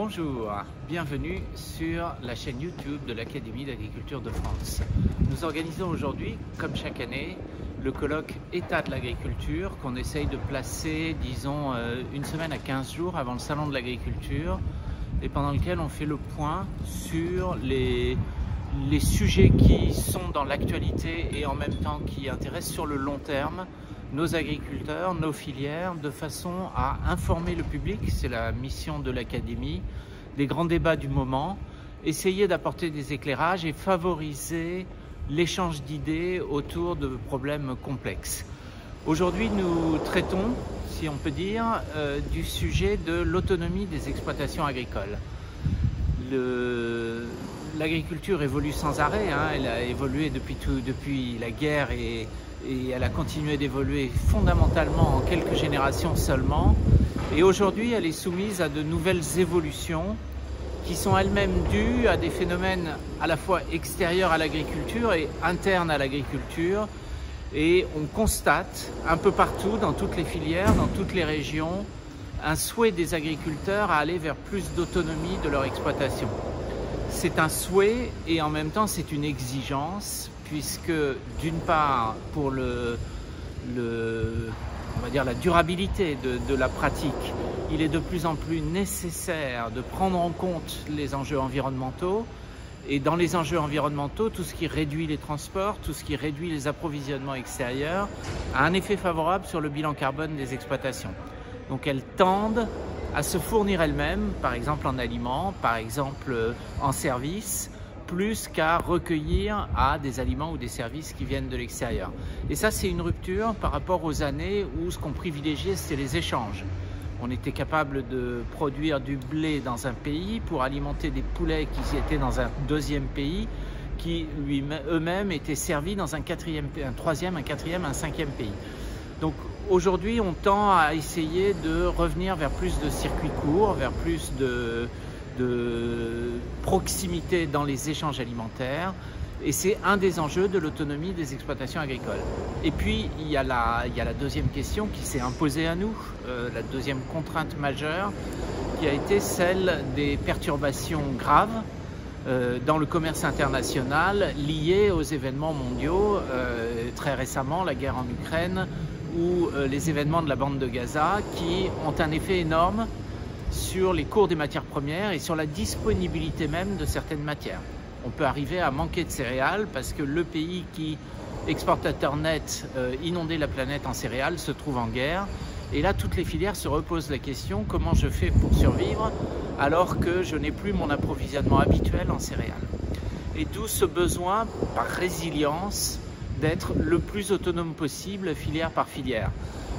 Bonjour, bienvenue sur la chaîne YouTube de l'Académie d'Agriculture de France. Nous organisons aujourd'hui, comme chaque année, le colloque État de l'agriculture qu'on essaye de placer, disons, une semaine à 15 jours avant le Salon de l'agriculture et pendant lequel on fait le point sur les sujets qui sont dans l'actualité et en même temps qui intéressent sur le long terme nos agriculteurs, nos filières, de façon à informer le public, c'est la mission de l'Académie, des grands débats du moment, essayer d'apporter des éclairages et favoriser l'échange d'idées autour de problèmes complexes. Aujourd'hui, nous traitons, si on peut dire, du sujet de l'autonomie des exploitations agricoles. L'agriculture évolue sans arrêt, elle a évolué depuis la guerre et elle a continué d'évoluer fondamentalement en quelques générations seulement. Et aujourd'hui, elle est soumise à de nouvelles évolutions qui sont elles-mêmes dues à des phénomènes à la fois extérieurs à l'agriculture et internes à l'agriculture. Et on constate un peu partout, dans toutes les filières, dans toutes les régions, un souhait des agriculteurs à aller vers plus d'autonomie de leur exploitation. C'est un souhait et en même temps c'est une exigence, puisque d'une part pour on va dire la durabilité de la pratique, il est de plus en plus nécessaire de prendre en compte les enjeux environnementaux. Et dans les enjeux environnementaux, tout ce qui réduit les transports, tout ce qui réduit les approvisionnements extérieurs a un effet favorable sur le bilan carbone des exploitations. Donc elles tendent à se fournir elles-mêmes, par exemple en aliments, par exemple en services, plus qu'à recueillir des aliments ou des services qui viennent de l'extérieur. Et ça, c'est une rupture par rapport aux années où ce qu'on privilégiait, c'était les échanges. On était capable de produire du blé dans un pays pour alimenter des poulets qui étaient dans un deuxième pays, qui eux-mêmes étaient servis dans un troisième, un quatrième, un cinquième pays. Donc aujourd'hui, on tend à essayer de revenir vers plus de circuits courts, vers plus de proximité dans les échanges alimentaires. Et c'est un des enjeux de l'autonomie des exploitations agricoles. Et puis, il y a la deuxième question qui s'est imposée à nous, la deuxième contrainte majeure, qui a été celle des perturbations graves dans le commerce international liées aux événements mondiaux, très récemment la guerre en Ukraine ou les événements de la bande de Gaza, qui ont un effet énorme sur les cours des matières premières et sur la disponibilité même de certaines matières. On peut arriver à manquer de céréales parce que le pays qui, exportateur net, inondait la planète en céréales, se trouve en guerre. Et là, toutes les filières se reposent la question: comment je fais pour survivre alors que je n'ai plus mon approvisionnement habituel en céréales? Et d'où ce besoin, par résilience, d'être le plus autonome possible, filière par filière.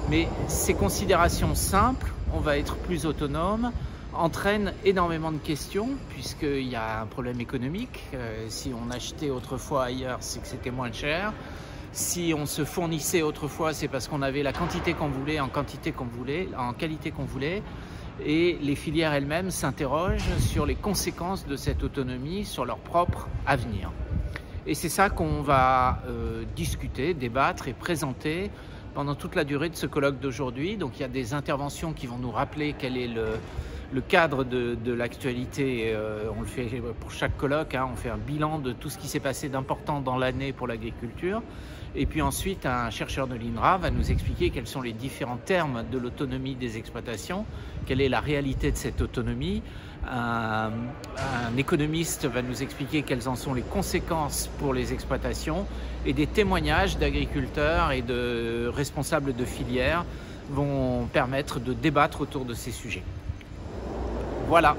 Mais ces considérations simples, on va être plus autonome, entraînent énormément de questions, puisqu'il y a un problème économique. Si on achetait autrefois ailleurs, c'est que c'était moins cher. Si on se fournissait autrefois, c'est parce qu'on avait la quantité qu'on voulait, en quantité qu'on voulait, en qualité qu'on voulait. Et les filières elles-mêmes s'interrogent sur les conséquences de cette autonomie sur leur propre avenir. Et c'est ça qu'on va discuter, débattre et présenter pendant toute la durée de ce colloque d'aujourd'hui. Donc il y a des interventions qui vont nous rappeler quel est le cadre de l'actualité. On le fait pour chaque colloque, on fait un bilan de tout ce qui s'est passé d'important dans l'année pour l'agriculture. Et puis ensuite, un chercheur de l'INRA va nous expliquer quels sont les différents termes de l'autonomie des exploitations, quelle est la réalité de cette autonomie. Un économiste va nous expliquer quelles en sont les conséquences pour les exploitations, et des témoignages d'agriculteurs et de responsables de filières vont permettre de débattre autour de ces sujets. Voilà.